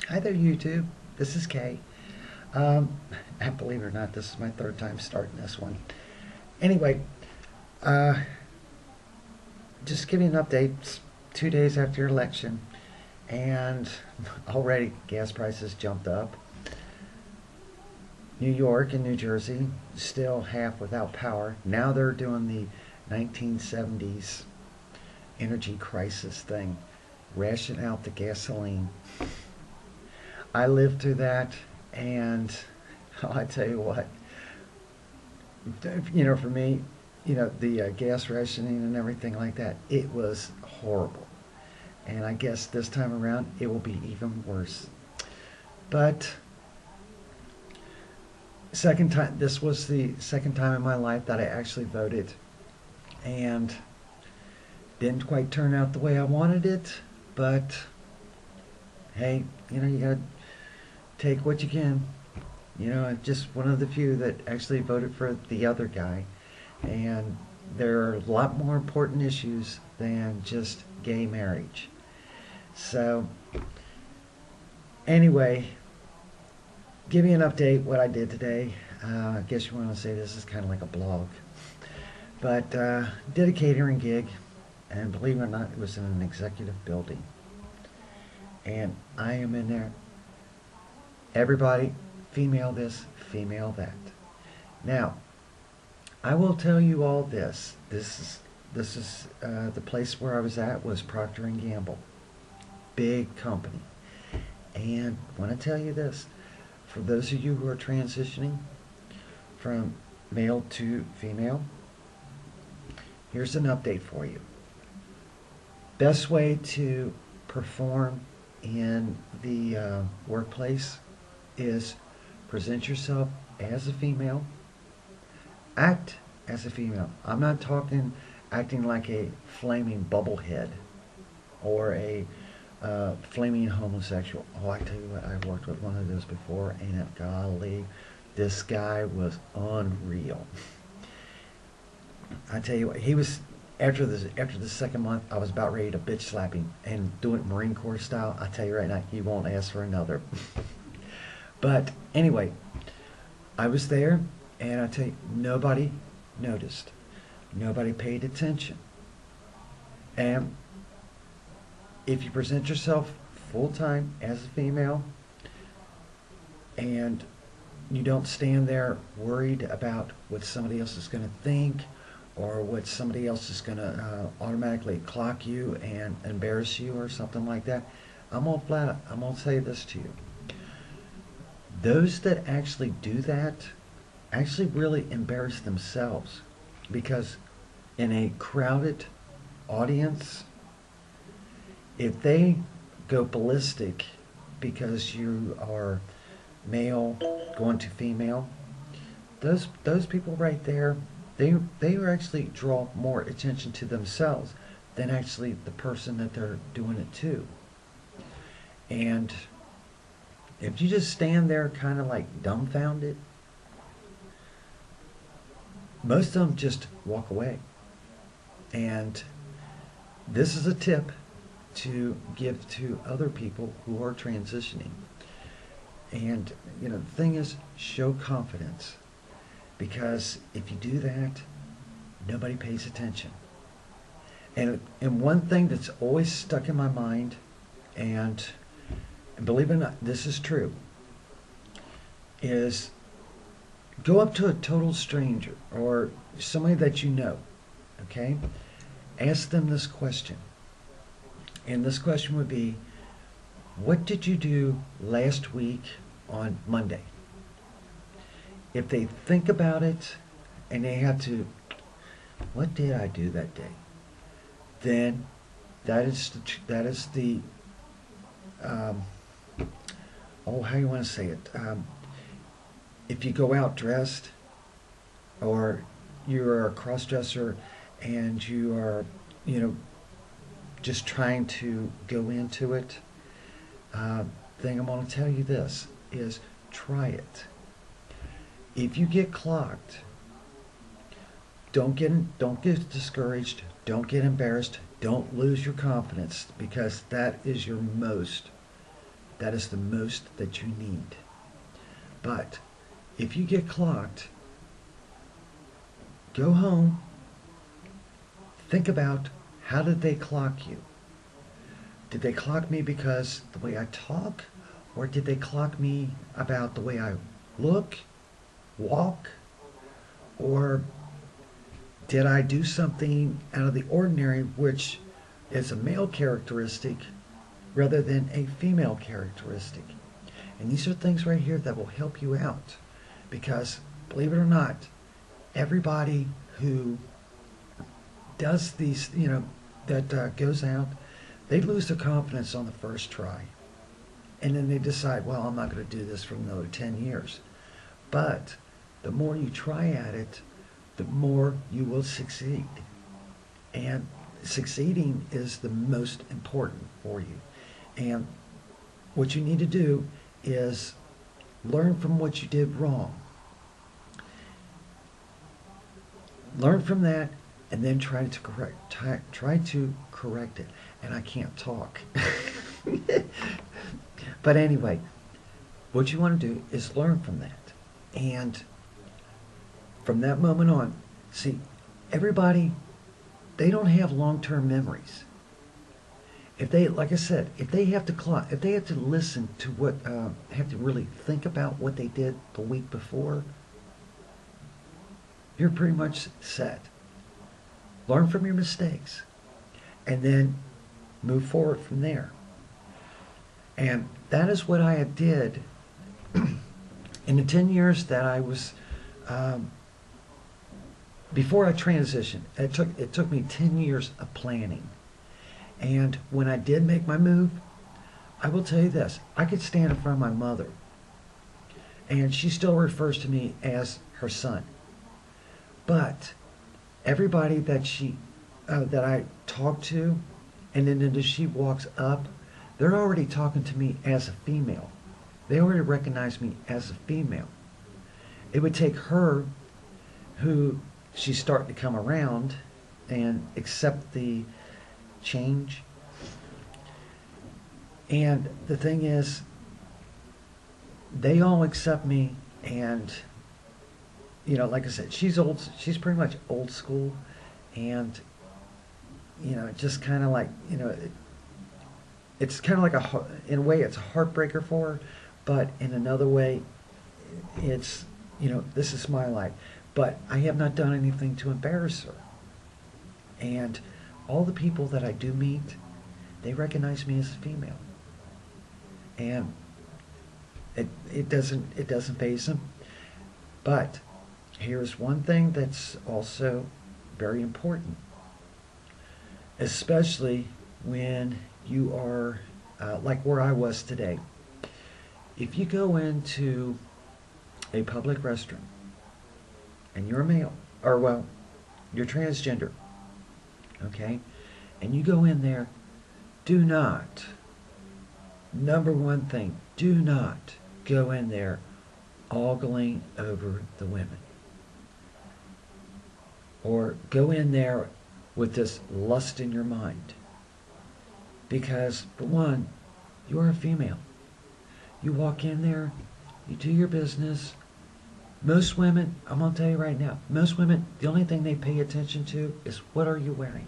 Hi there, YouTube. This is Kay. Um, believe it or not, this is my third time starting this one. Anyway, uh, just giving an update. It's 2 days after your election, and already gas prices jumped up. New York and New Jersey still half without power. Now they're doing the 1970s energy crisis thing, ration out the gasoline. I lived through that, and I tell you what, for me, the gas rationing and everything like that, it was horrible. And I guess this time around, it will be even worse. But second time, this was the second time in my life that I actually voted, and didn't quite turn out the way I wanted it. But hey, you gotta take what you can. I'm just one of the few that actually voted for the other guy. And there are a lot more important issues than just gay marriage. So, anyway, give me an update what I did today. I guess you want to say this is kind of like a blog. But did a catering gig, and believe it or not, it was in an executive building. And I am in there. Everybody, female this, female that. Now, I will tell you all this. This is the place where I was at was Procter and Gamble, big company. And I want to tell you this: for those of you who are transitioning from male to female, here's an update for you. Best way to perform in the workplace is present yourself as a female, act as a female. I'm not talking acting like a flaming bubblehead or a flaming homosexual. Oh, I tell you what, I worked with one of those before, and golly, this guy was unreal. I tell you what, he was after the second month, I was about ready to bitch slap him and do it Marine Corps style. I tell you right now, he won't ask for another. But anyway, I was there, and I tell you, nobody noticed. Nobody paid attention. And if you present yourself full time as a female, and you don't stand there worried about what somebody else is going to think, or what somebody else is going to automatically clock you and embarrass you or something like that, I'm gonna say this to you. Those that actually do that actually really embarrass themselves, because in a crowded audience, if they go ballistic because you are male going to female, those people right there, they actually draw more attention to themselves than actually the person that they're doing it to. And if you just stand there kind of like dumbfounded, most of them just walk away. And this is a tip to give to other people who are transitioning. And the thing is, show confidence, because if you do that, nobody pays attention. And one thing that's always stuck in my mind, and believe it or not, this is true, is go up to a total stranger or somebody that you know, okay? Ask them this question. And this question would be, what did you do last week on Monday? If they think about it and they have to, what did I do that day? Then that is the how you want to say it? If you go out dressed, or you're a cross-dresser and you are, just trying to go into it, thing I'm going to tell you this is, try it. If you get clocked, don't get discouraged, don't get embarrassed, don't lose your confidence, because That is the most that you need. But if you get clocked, go home, think about, how did they clock you? Did they clock me because the way I talk? Or did they clock me about the way I look, walk? Or did I do something out of the ordinary, which is a male characteristic rather than a female characteristic? And these are things right here that will help you out. Because, believe it or not, everybody who does these, that goes out, they lose their confidence on the first try. And then they decide, well, I'm not going to do this for another 10 years. But the more you try at it, the more you will succeed. And succeeding is the most important for you. And what you need to do is learn from what you did wrong. Learn from that, and then try to correct it. And I can't talk. But anyway, what you want to do is learn from that. And from that moment on, see, everybody, they don't have long-term memories. If they, like I said, if they have to listen to what, have to really think about what they did the week before, you're pretty much set. Learn from your mistakes, and then move forward from there. And that is what I did in the 10 years that I was, before I transitioned. It took me 10 years of planning. And when I did make my move, I will tell you this, I could stand in front of my mother, and she still refers to me as her son. But everybody that that I talk to, and then as she walks up, they're already talking to me as a female. They already recognize me as a female. It would take her, who she's starting to come around and accept the change. And the thing is, they all accept me, and like I said, she's pretty much old school, and just kind of like, it's kind of like in a way it's a heartbreaker for her, but in another way, it's, this is my life. But I have not done anything to embarrass her. And all the people that I do meet, they recognize me as a female. And it doesn't faze them. But here's one thing that's also very important, especially when you are like where I was today. If you go into a public restroom and you're a male, or well, you're transgender, okay, and you go in there, do not, number one thing, do not go in there ogling over the women, or go in there with this lust in your mind. Because, for one, you are a female. You walk in there, you do your business. Most women, I'm going to tell you right now, most women, the only thing they pay attention to is, what are you wearing?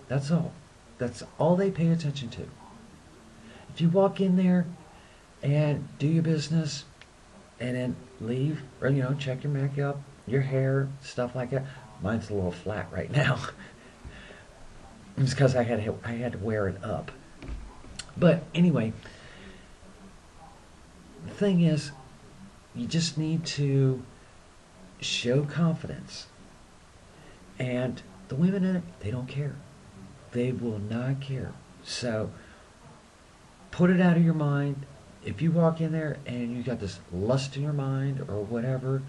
That's all. That's all they pay attention to. If you walk in there and do your business and then leave, or check your makeup, your hair, stuff like that. Mine's a little flat right now. It's because I had to wear it up. But anyway, the thing is, you just need to show confidence. And the women in it, they don't care. They will not care. So put it out of your mind. If you walk in there and you got this lust in your mind or whatever,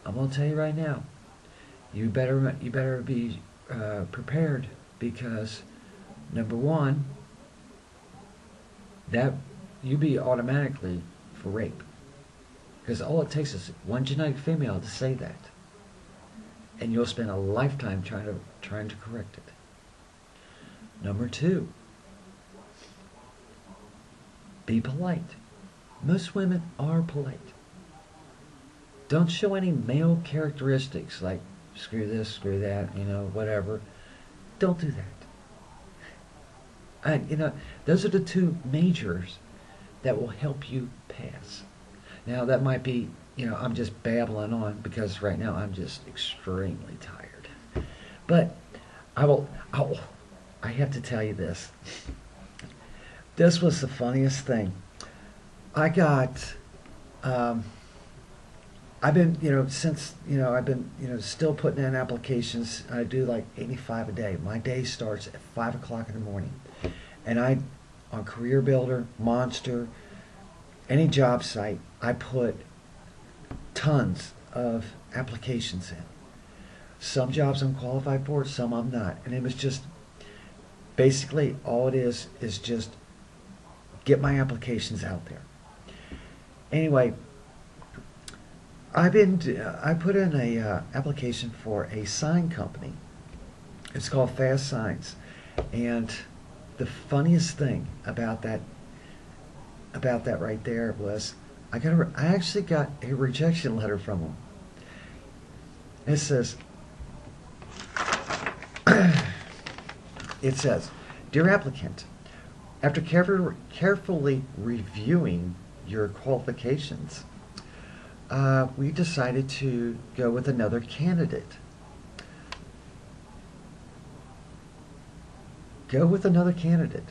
I'm going to tell you right now, you better be prepared, because number one, that you be automatically for rape, because all it takes is one genetic female to say that, and you'll spend a lifetime trying to correct it. Number two, Be polite. Most women are polite. Don't show any male characteristics like screw this, screw that, whatever. Don't do that. Those are the two majors that will help you pass. Now, that might be, I'm just babbling on because right now I'm just extremely tired. But I have to tell you this. This was the funniest thing. I got, I've been, I've been, still putting in applications. I do like 85 a day. My day starts at 5 o'clock in the morning. And on Career Builder, Monster, any job site, I put tons of applications in. Some jobs I'm qualified for, some I'm not. And it was just, basically all it is just get my applications out there. Anyway, I put in a application for a sign company. It's called Fast Signs. And the funniest thing about that right there was I actually got a rejection letter from them. It says, "Dear applicant, after carefully reviewing your qualifications, we decided to go with another candidate. Go with another candidate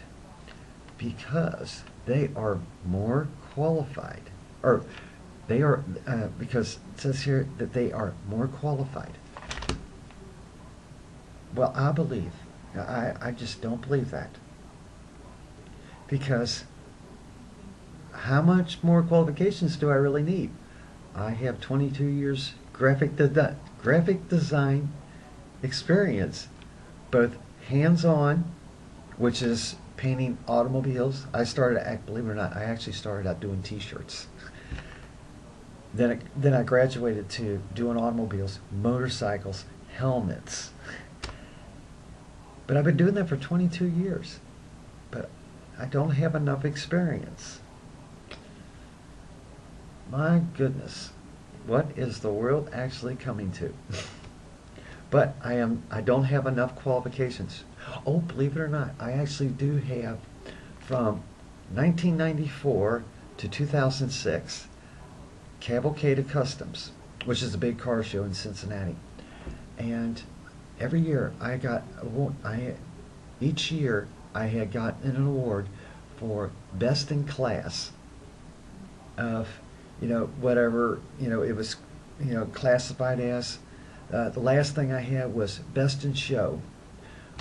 because they are more qualified." Or they are, because it says here that they are more qualified. Well, I just don't believe that. Because how much more qualifications do I really need? I have 22 years graphic design experience, both hands-on, which is painting automobiles. Believe it or not, I actually started out doing t-shirts. Then I graduated to doing automobiles, motorcycles, helmets. But I've been doing that for 22 years. But I don't have enough experience. My goodness, what is the world actually coming to? But I don't have enough qualifications. Oh, believe it or not, I actually do have from 1994 to 2006 Cavalcada Customs, which is a big car show in Cincinnati. And every year each year I had gotten an award for best in class of, whatever, it was, classified as. The last thing I had was best in show,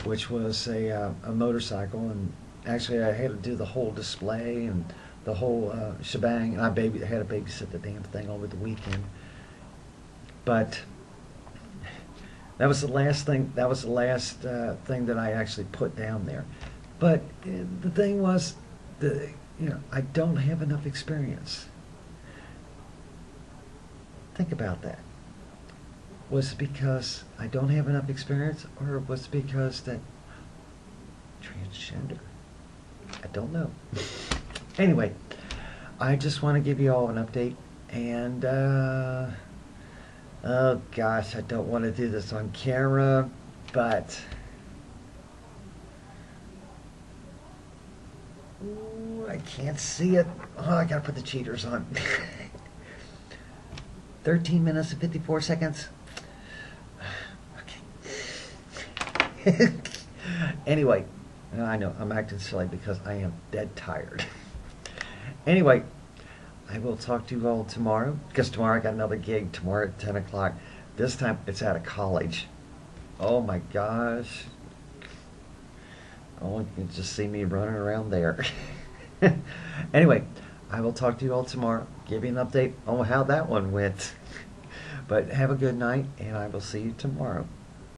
which was a motorcycle, and actually I had to do the whole display and the whole shebang, and I had to babysit the damn thing over the weekend. But that was the last thing. That was the last thing that I actually put down there. But the thing was, I don't have enough experience. Think about that. Was it because I don't have enough experience, or was it because that transgender? I don't know. Anyway, I just want to give you all an update, and oh gosh, I don't want to do this on camera, but ooh, I can't see it. Oh, I gotta put the cheaters on. 13 minutes and 54 seconds. Okay. Anyway, I know I'm acting silly because I am dead tired. Anyway, I will talk to you all tomorrow, because tomorrow I got another gig tomorrow at 10 o'clock. This time it's at a college. Oh my gosh. Oh, you can just see me running around there. Anyway, I will talk to you all tomorrow, give you an update on how that one went. But have a good night, and I will see you tomorrow.